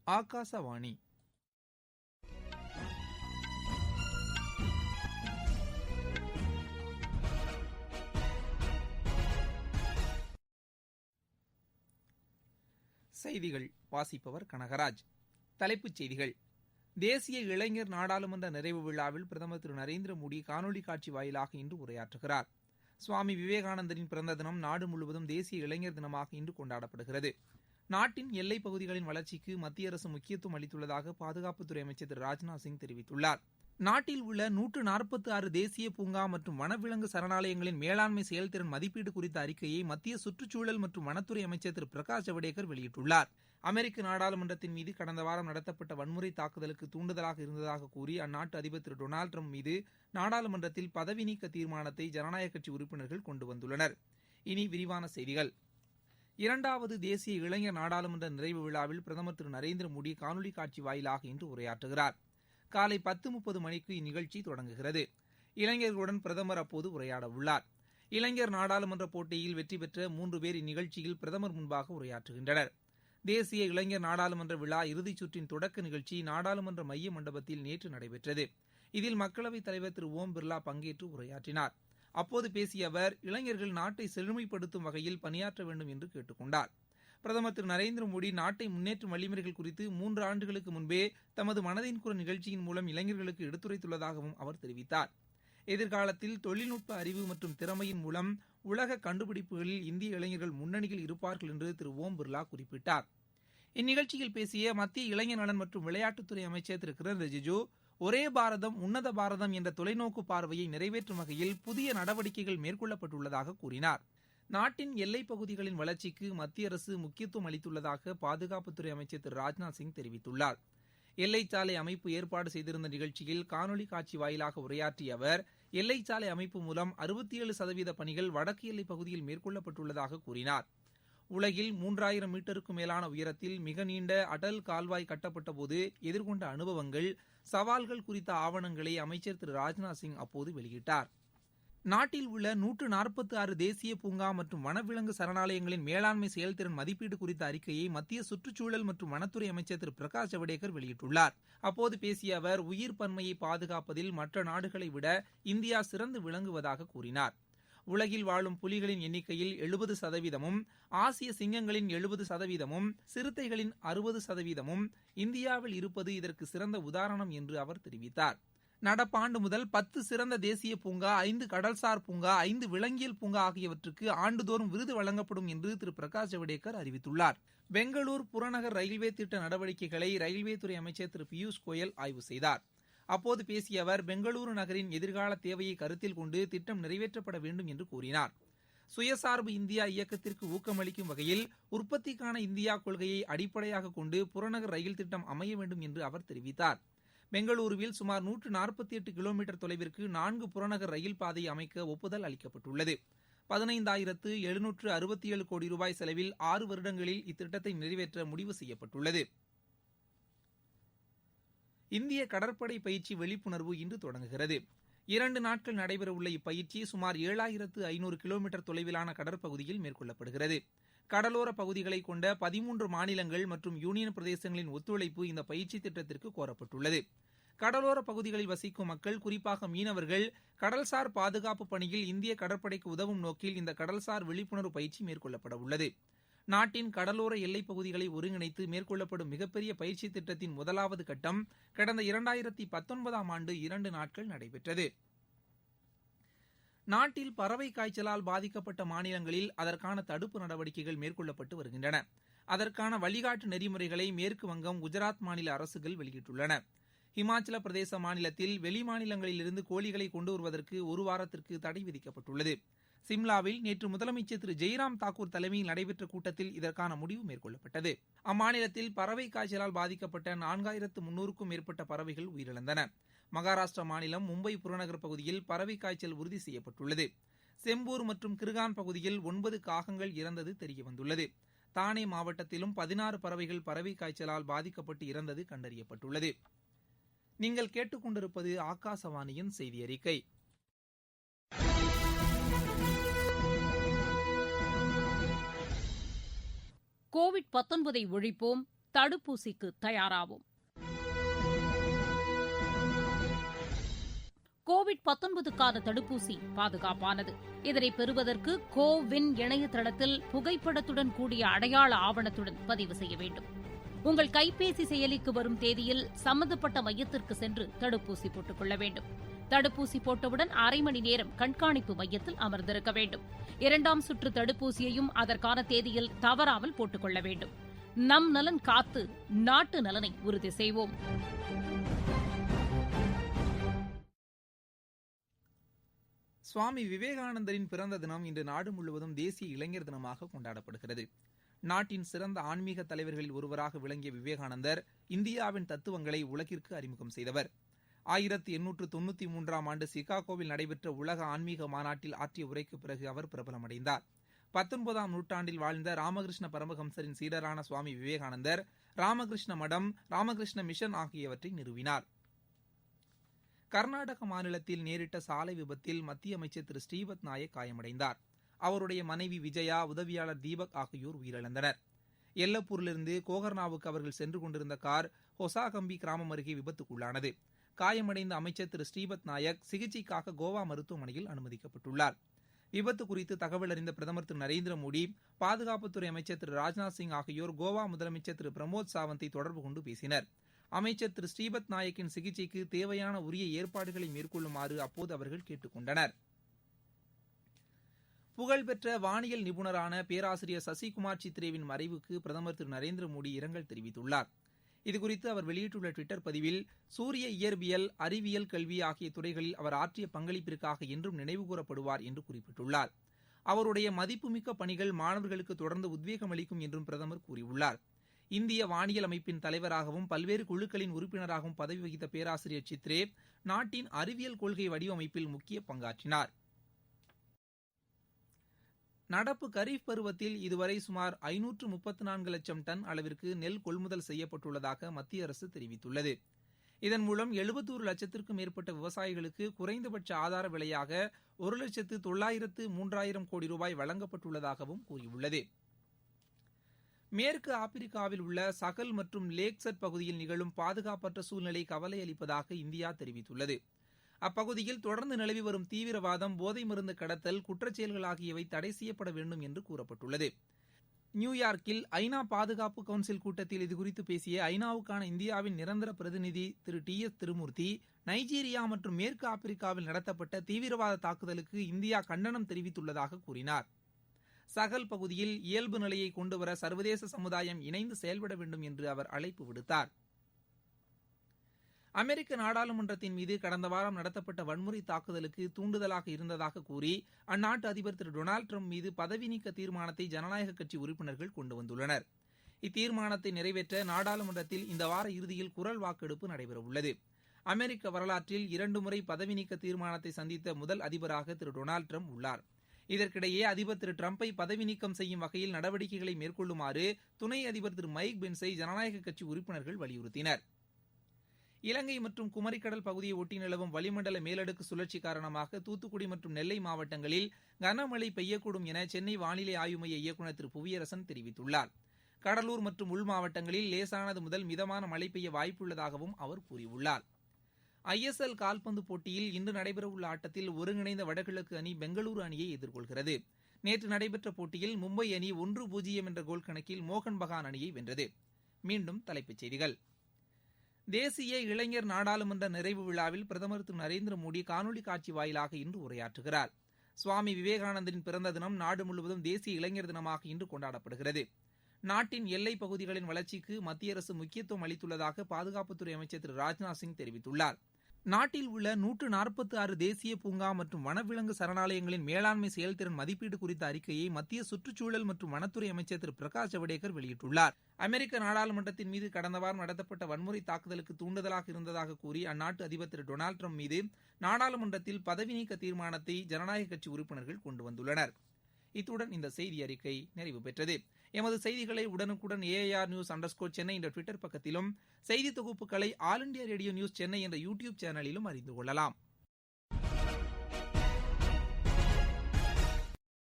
ஆகாசவாணி. செய்திகள் வாசிப்பவர் கனகராஜ். தலைப்புச் செய்திகள். தேசிய இளைஞர் நாடாளுமன்ற நிறைவு விழாவில் பிரதமர் திரு நரேந்திர மோடி காணொலி காட்சி வாயிலாக இன்று உரையாற்றுகிறார். சுவாமி விவேகானந்தரின் பிறந்த தினம் நாடு முழுவதும் தேசிய இளைஞர் தினமாக இன்று கொண்டாடப்படுகிறது. நாட்டின் எல்லைப் பகுதிகளின் வளர்ச்சிக்கு மத்திய அரசு முக்கியத்துவம் அளித்துள்ளதாக பாதுகாப்புத்துறை அமைச்சர் திரு ராஜ்நாத் சிங் தெரிவித்துள்ளார். நாட்டில் உள்ள 146 தேசிய பூங்கா மற்றும் வனவிலங்கு சரணாலயங்களின் மேலாண்மை செயல்திறன் மதிப்பீடு குறித்த அறிக்கையை மத்திய சுற்றுச்சூழல் மற்றும் வனத்துறை அமைச்சர் திரு பிரகாஷ் ஜவடேகர் வெளியிட்டுள்ளார். அமெரிக்க நாடாளுமன்றத்தின் மீது கடந்த வாரம் நடத்தப்பட்ட வன்முறை தாக்குதலுக்கு தூண்டுதலாக இருந்ததாக கூறி அந்நாட்டு அதிபர் திரு டொனால்டு டிரம்ப் மீது நாடாளுமன்றத்தில் பதவி நீக்க தீர்மானத்தை ஜனநாயக கட்சி உறுப்பினர்கள் கொண்டு வந்துள்ளனர். இனி விரிவான செய்திகள். 2வது தேசிய இளைஞர் நாடாளுமன்ற நிறைவு விழாவில் பிரதமர் திரு நரேந்திர மோடி காணொலி காட்சி வாயிலாக இன்று உரையாற்றுகிறார். காலை 10:30 மணிக்கு இந்நிகழ்ச்சி தொடங்குகிறது. இளைஞர்களுடன் பிரதமர் அப்போது உரையாட உள்ளார். இளைஞர் நாடாளுமன்ற போட்டியில் வெற்றி பெற்ற 3 பேர் இந்நிகழ்ச்சியில் பிரதமர் முன்பாக உரையாற்றுகின்றனர். தேசிய இளைஞர் நாடாளுமன்ற விழா இறுதிச் சுற்றின் தொடக்க நிகழ்ச்சி நாடாளுமன்ற மைய மண்டபத்தில் நேற்று நடைபெற்றது. இதில் மக்களவைத் தலைவர் திரு ஓம் பிர்லா பங்கேற்று உரையாற்றினார். அப்போது பேசிய அவர், இளைஞர்கள் நாட்டை செழுமைப்படுத்தும் வகையில் பணியாற்ற வேண்டும் என்று கேட்டுக் கொண்டார். பிரதமர் திரு நரேந்திர மோடி நாட்டை முன்னேற்றும் வழிமுறைகள் குறித்து 3 ஆண்டுகளுக்கு முன்பே தமது மனதின் குரல் நிகழ்ச்சியின் மூலம் இளைஞர்களுக்கு எடுத்துரைத்துள்ளதாகவும் அவர் தெரிவித்தார். எதிர்காலத்தில் தொழில்நுட்ப அறிவு மற்றும் திறமையின் மூலம் உலக கண்டுபிடிப்புகளில் இந்திய இளைஞர்கள் முன்னணியில் இருப்பார்கள் என்று திரு ஓம் பிர்லா குறிப்பிட்டார். இந்நிகழ்ச்சியில் பேசிய மத்திய இளைஞர் நலன் மற்றும் விளையாட்டுத்துறை அமைச்சர் திரு கிரண் ரிஜிஜூ, ஒரே பாரதம் உன்னத பாரதம் என்ற தொலைநோக்கு பார்வையை நிறைவேற்றும் வகையில் புதிய நடவடிக்கைகள் மேற்கொள்ளப்பட்டுள்ளதாக கூறினார். நாட்டின் எல்லைப் பகுதிகளின் வளர்ச்சிக்கு மத்திய அரசு முக்கியத்துவம் அளித்துள்ளதாக பாதுகாப்புத்துறை அமைச்சர் திரு ராஜ்நாத் சிங் தெரிவித்துள்ளார். எல்லைச்சாலை அமைப்பு ஏற்பாடு செய்திருந்த நிகழ்ச்சியில் காணொலி காட்சி வாயிலாக உரையாற்றிய அவர், எல்லைச்சாலை அமைப்பு மூலம் 67% பணிகள் வடக்கு எல்லைப் பகுதியில் மேற்கொள்ளப்பட்டுள்ளதாக கூறினார். உலகில் 3000 மீட்டருக்கும் மேலான உயரத்தில் மிக நீண்ட அடல் கால்வாய் கட்டப்பட்டபோது எதிர்கொண்ட அனுபவங்கள், சவால்கள் குறித்த ஆவணங்களை அமைச்சர் திரு ராஜ்நாத் சிங் அப்போது வெளியிட்டார். நாட்டில் உள்ள 146 தேசிய பூங்கா மற்றும் வனவிலங்கு சரணாலயங்களின் மேலாண்மை செயல்திறன் மதிப்பீடு குறித்த அறிக்கையை மத்திய சுற்றுச்சூழல் மற்றும் வனத்துறை அமைச்சர் திரு பிரகாஷ் ஜவடேகர் வெளியிட்டுள்ளார். அப்போது பேசிய அவர், உயிர் பன்மையை பாதுகாப்பதில் மற்ற நாடுகளை விட இந்தியா சிறந்து விளங்குவதாக கூறினார். உலகில் வாழும் புலிகளின் எண்ணிக்கையில் 70%, ஆசிய சிங்கங்களின் 70%, சிறுத்தைகளின் 60% இந்தியாவில் இருப்பது இதற்கு சிறந்த உதாரணம் என்று அவர் தெரிவித்தார். நடப்பாண்டு முதல் 10 சிறந்த தேசிய பூங்கா, 5 கடல்சார் பூங்கா, 5 விலங்கியல் பூங்கா ஆகியவற்றுக்கு ஆண்டுதோறும் விருது வழங்கப்படும் என்று திரு பிரகாஷ் ஜவடேகர் அறிவித்துள்ளார். பெங்களூர் புறநகர் ரயில்வே திட்ட நடவடிக்கைகளை ரயில்வே துறை அமைச்சர் திரு பியூஷ் கோயல் ஆய்வு செய்தார். அப்போது பேசிய அவர், பெங்களூரு நகரின் எதிர்கால தேவையை கருத்தில் கொண்டு திட்டம் நிறைவேற்றப்பட வேண்டும் என்று கூறினார். சுயசார்பு இந்தியா இயக்கத்திற்கு ஊக்கமளிக்கும் வகையில் உற்பத்திக்கான இந்தியா கொள்கையை அடிப்படையாக கொண்டு புறநகர் ரயில் திட்டம் அமைய வேண்டும் என்று அவர் தெரிவித்தார். பெங்களூருவில் சுமார் 148 கிலோமீட்டர் தொலைவிற்கு 4 புறநகர் ரயில் பாதை அமைக்க ஒப்புதல் அளிக்கப்பட்டுள்ளது. 15,767 கோடி ரூபாய் செலவில் 6 வருடங்களில் இத்திட்டத்தை நிறைவேற்ற முடிவு செய்யப்பட்டுள்ளது. இந்திய கடற்படை பயிற்சி விழிப்புணர்வு இன்று தொடங்குகிறது. 2 நாட்கள் நடைபெறவுள்ள இப்பயிற்சி சுமார் 7,500 கிலோமீட்டர் தொலைவிலான கடற்பகுதியில் மேற்கொள்ளப்படுகிறது. கடலோர பகுதிகளை கொண்ட 13 மாநிலங்கள் மற்றும் யூனியன் பிரதேசங்களின் ஒத்துழைப்பு இந்த பயிற்சி திட்டத்திற்கு கோரப்பட்டுள்ளது. கடலோர பகுதிகளில் வசிக்கும் மக்கள், குறிப்பாக மீனவர்கள், கடல்சார் பாதுகாப்பு பணியில் இந்திய கடற்படைக்கு உதவும் நோக்கில் இந்த கடல்சார் விழிப்புணர்வு பயிற்சி மேற்கொள்ளப்பட உள்ளது. நாட்டின் கடலோர எல்லைப் பகுதிகளை ஒருங்கிணைத்து மேற்கொள்ளப்படும் மிகப்பெரிய பயிற்சி திட்டத்தின் முதலாவது கட்டம் கடந்த 2019ஆம் ஆண்டு 2 நாட்கள் நடைபெற்றது. நாட்டில் பறவை காய்ச்சலால் பாதிக்கப்பட்ட மாநிலங்களில் அதற்கான தடுப்பு நடவடிக்கைகள் மேற்கொள்ளப்பட்டு வருகின்றன. அதற்கான வழிகாட்டு நெறிமுறைகளை மேற்கு வங்கம், குஜராத் மாநில அரசுகள் வெளியிட்டுள்ளன. ஹிமாச்சல பிரதேச மாநிலத்தில் வெளி மாநிலங்களிலிருந்து கோழிகளை கொண்டு வருவதற்கு 1 வாரத்திற்கு தடை விதிக்கப்பட்டுள்ளது. சிம்லாவில் நேற்று முதலமைச்சர் திரு ஜெய்ராம் தாக்கூர் தலைமையில் நடைபெற்ற கூட்டத்தில் இதற்கான முடிவு மேற்கொள்ளப்பட்டது. அம்மாநிலத்தில் பறவை காய்ச்சலால் பாதிக்கப்பட்ட 4300க்கும் மேற்பட்ட பறவைகள் உயிரிழந்தன. மகாராஷ்டிரா மாநிலம் மும்பை புறநகர் பகுதியில் பறவை காய்ச்சல் உறுதி செய்யப்பட்டுள்ளது. செம்பூர் மற்றும் கிர்கான் பகுதியில் 9 காகங்கள் இறந்தது தெரியவந்துள்ளது. தானே மாவட்டத்திலும் 16 பறவைகள் பறவை காய்ச்சலால் பாதிக்கப்பட்டு இறந்தது கண்டறியப்பட்டுள்ளது. நீங்கள் கேட்டுக்கொண்டிருப்பது ஆகாசவாணியின் செய்தி அறிக்கை. கோவிட்-19 ஒழிப்போம், தடுப்பூசிக்கு தயாராவோம். கோவிட்-19க்கான தடுப்பூசி பாதுகாப்பானது. இதனை பெறுவதற்கு கோவின் இணையதளத்தில் புகைப்படத்துடன் கூடிய அடையாள ஆவணத்துடன் பதிவு செய்ய வேண்டும். உங்கள் கைபேசி செயலிக்கு வரும் தேதியில் சம்பந்தப்பட்ட மையத்திற்கு சென்று தடுப்பூசி போட்டுக் கொள்ள வேண்டும். தடுப்பூசி போட்டவுடன் 1/2 மணி நேரம் கண்காணிப்பு மையத்தில் அமர்ந்திருக்க வேண்டும். 2ஆம் சுற்று தடுப்பூசியையும் அதற்கான தேதியில் தவறாமல் போட்டுக் கொள்ள வேண்டும். நம் நலன் காத்து நாட்டு நலனை உறுதி செய்வோம். சுவாமி விவேகானந்தரின் பிறந்த தினம் இன்று நாடு முழுவதும் தேசிய இளைஞர் தினமாக கொண்டாடப்படுகிறது. நாட்டின் சிறந்த ஆன்மீக தலைவர்களில் ஒருவராக விளங்கிய விவேகானந்தர் இந்தியாவின் தத்துவங்களை உலகிற்கு அறிமுகம் செய்தவர். 1893ஆம் ஆண்டு சிகாகோவில் நடைபெற்ற உலக ஆன்மீக மாநாட்டில் ஆற்றிய உரைக்கு பிறகு அவர் பிரபலமடைந்தார். 19ஆம் நூற்றாண்டில் வாழ்ந்த ராமகிருஷ்ண பரமஹம்சரின் சீடரான சுவாமி விவேகானந்தர் ராமகிருஷ்ண மடம், ராமகிருஷ்ண மிஷன் ஆகியவற்றை நிறுவினார். கர்நாடக மாநிலத்தில் நேரிட்ட சாலை விபத்தில் மத்திய அமைச்சர் திரு ஸ்ரீபத் நாயக் காயமடைந்தார். அவருடைய மனைவி விஜயா, உதவியாளர் தீபக் ஆகியோர் உயிரிழந்தனர். எல்லப்பூரிலிருந்து கோகர்னாவுக்கு அவர்கள் சென்று கொண்டிருந்த கார் ஹொசாகம்பி கிராமம் அருகே விபத்துக்குள்ளானது. காயமடைந்த அமைச்சர் திரு ஸ்ரீபத் நாயக் சிகிச்சைக்காக கோவா மருத்துவமனையில் அனுமதிக்கப்பட்டுள்ளார். விபத்து குறித்து தகவல் அறிந்த பிரதமர் திரு நரேந்திர மோடி, பாதுகாப்புத்துறை அமைச்சர் திரு ராஜ்நாத் சிங் ஆகியோர் கோவா முதலமைச்சர் திரு பிரமோத் சாவந்தை தொடர்பு கொண்டு பேசினர். அமைச்சர் திரு ஸ்ரீபத் நாயக்கின் சிகிச்சைக்கு தேவையான உரிய ஏற்பாடுகளை மேற்கொள்ளுமாறு அப்போது அவர்கள் கேட்டுக் கொண்டனர். புகழ்பெற்ற வானியல் நிபுணரான பேராசிரியர் சசிகுமார் சித்ரேவின் மறைவுக்கு பிரதமர் திரு நரேந்திர மோடி இரங்கல் தெரிவித்துள்ளார். இதுகுறித்து அவர் வெளியிட்டுள்ள டுவிட்டர் பதிவில், சூரிய இயற்பியல், அறிவியல், கல்வி ஆகிய துறைகளில் அவர் ஆற்றிய பங்களிப்பிற்காக என்றும் நினைவுகூரப்படுவார் என்று குறிப்பிட்டுள்ளார். அவருடைய மதிப்புமிக்க பணிகள் மாணவர்களுக்கு தொடர்ந்து உத்வேகம் அளிக்கும் என்றும் பிரதமர் கூறியுள்ளார். இந்திய வானியல் அமைப்பின் தலைவராகவும் பல்வேறு குழுக்களின் உறுப்பினராகவும் பதவி வகித்த பேராசிரியர் சித்ரே நாட்டின் அறிவியல் கொள்கை வடிவமைப்பில் முக்கிய பங்காற்றினார். நடப்பு கரீப் பருவத்தில் இதுவரை சுமார் 534 லட்சம் டன் அளவிற்கு நெல் கொள்முதல் செய்யப்பட்டுள்ளதாக மத்திய அரசு தெரிவித்துள்ளது. இதன் மூலம் 71 லட்சத்திற்கும் மேற்பட்ட விவசாயிகளுக்கு குறைந்தபட்ச ஆதார விலையாக 1,09,03,000 கோடி ரூபாய் வழங்கப்பட்டுள்ளதாகவும் கூறியுள்ளது. மேற்கு ஆப்பிரிக்காவில் உள்ள சகல் மற்றும் லேக்சட் பகுதியில் நிகழும் பாதுகாப்பற்ற சூழ்நிலை கவலை அளிப்பதாக இந்தியா தெரிவித்துள்ளது. அப்பகுதியில் தொடர்ந்து நிலவி வரும் தீவிரவாதம், போதை மருந்து கடத்தல், குற்றச்செயல்கள் ஆகியவை தடை செய்யப்பட வேண்டும் என்று கூறப்பட்டுள்ளது. நியூயார்க்கில் ஐநா பாதுகாப்பு கவுன்சில் கூட்டத்தில் இதுகுறித்து பேசிய ஐநாவுக்கான இந்தியாவின் நிரந்தர பிரதிநிதி திரு TS திருமூர்த்தி, நைஜீரியா மற்றும் மேற்கு ஆப்பிரிக்காவில் நடத்தப்பட்ட தீவிரவாத தாக்குதலுக்கு இந்தியா கண்டனம் தெரிவித்துள்ளதாக கூறினார். சகல் பகுதியில் இயல்பு நிலையை கொண்டுவர சர்வதேச சமுதாயம் இணைந்து செயல்பட வேண்டும் என்று அவர் அழைப்பு விடுத்தார். அமெரிக்க நாடாளுமன்றத்தின் மீது கடந்த வாரம் நடத்தப்பட்ட வன்முறை தாக்குதலுக்கு தூண்டுதலாக இருந்ததாக கூறி அந்நாட்டு அதிபர் திரு டொனால்டு டிரம்ப் மீது பதவி நீக்க தீர்மானத்தை ஜனநாயக கட்சி உறுப்பினர்கள் கொண்டு வந்துள்ளனர். இத்தீர்மானத்தை நிறைவேற்ற நாடாளுமன்றத்தில் இந்த வார இறுதியில் குரல் வாக்கெடுப்பு நடைபெறவுள்ளது. அமெரிக்க வரலாற்றில் 2 முறை பதவி நீக்க தீர்மானத்தை சந்தித்த முதல் அதிபராக திரு டொனால்டு டிரம்ப் உள்ளார். இதற்கிடையே அதிபர் திரு டிரம்பை பதவி நீக்கம் செய்யும் வகையில் நடவடிக்கைகளை மேற்கொள்ளுமாறு துணை அதிபர் திரு மைக் பென்ஸை ஜனநாயக கட்சி உறுப்பினர்கள் வலியுறுத்தினர். இலங்கை மற்றும் குமரிக்கடல் பகுதியை ஒட்டி நிலவும் வளிமண்டல மேலடுக்கு சுழற்சி காரணமாக தூத்துக்குடி மற்றும் நெல்லை மாவட்டங்களில் கனமழை பெய்யக்கூடும் என சென்னை வானிலை ஆய்வு மைய இயக்குநர் திரு புவியரசன் தெரிவித்துள்ளார். கடலூர் மற்றும் உள் மாவட்டங்களில் லேசானது முதல் மிதமான மழை பெய்ய வாய்ப்புள்ளதாகவும் அவர் கூறியுள்ளார். ISL கால்பந்து போட்டியில் இன்று நடைபெறவுள்ள ஆட்டத்தில் ஒருங்கிணைந்த வடகிழக்கு அணி பெங்களூரு அணியை எதிர்கொள்கிறது. நேற்று நடைபெற்ற போட்டியில் மும்பை அணி 1-0 என்ற கோல் கணக்கில் மோகன் பகான் அணியை வென்றது. மீண்டும் தலைப்புச் செய்திகள். தேசிய இளைஞர் நாடாளுமன்ற நிறைவு விழாவில் பிரதமர் திரு நரேந்திர மோடி காணொலி காட்சி வாயிலாக இன்று உரையாற்றுகிறார். சுவாமி விவேகானந்தரின் பிறந்த தினம் நாடு முழுவதும் தேசிய இளைஞர் தினமாக இன்று கொண்டாடப்படுகிறது. நாட்டின் எல்லைப் பகுதிகளின் வளர்ச்சிக்கு மத்திய அரசு முக்கியத்துவம் அளித்துள்ளதாக பாதுகாப்புத்துறை அமைச்சர் திரு ராஜ்நாத் சிங் தெரிவித்துள்ளார். நாட்டில் உள்ள 146 தேசிய பூங்கா மற்றும் வனவிலங்கு சரணாலயங்களின் மேலாண்மை செயல்திறன் மதிப்பீடு குறித்த அறிக்கையை மத்திய சுற்றுச்சூழல் மற்றும் வனத்துறை அமைச்சர் திரு பிரகாஷ் ஜவடேகர் வெளியிட்டுள்ளார். அமெரிக்க நாடாளுமன்றத்தின் மீது கடந்த வாரம் நடத்தப்பட்ட வன்முறை தாக்குதலுக்கு தூண்டுதலாக இருந்ததாக கூறி அந்நாட்டு அதிபர் திரு டொனால்டு டிரம்ப் மீது நாடாளுமன்றத்தில் பதவி நீக்க தீர்மானத்தை ஜனநாயக கட்சி உறுப்பினர்கள் கொண்டு வந்துள்ளனர். இத்துடன் இந்த செய்தி அறிக்கை நிறைவு பெற்றது. எமது செய்திகளை உடனுக்குடன் AIR News_ சென்னை என்ற ட்விட்டர் பக்கத்திலும், செய்தி தொகுப்புகளை all India radio news Chennai என்ற யூடியூப் சேனலிலும் அறிந்து கொள்ளலாம்.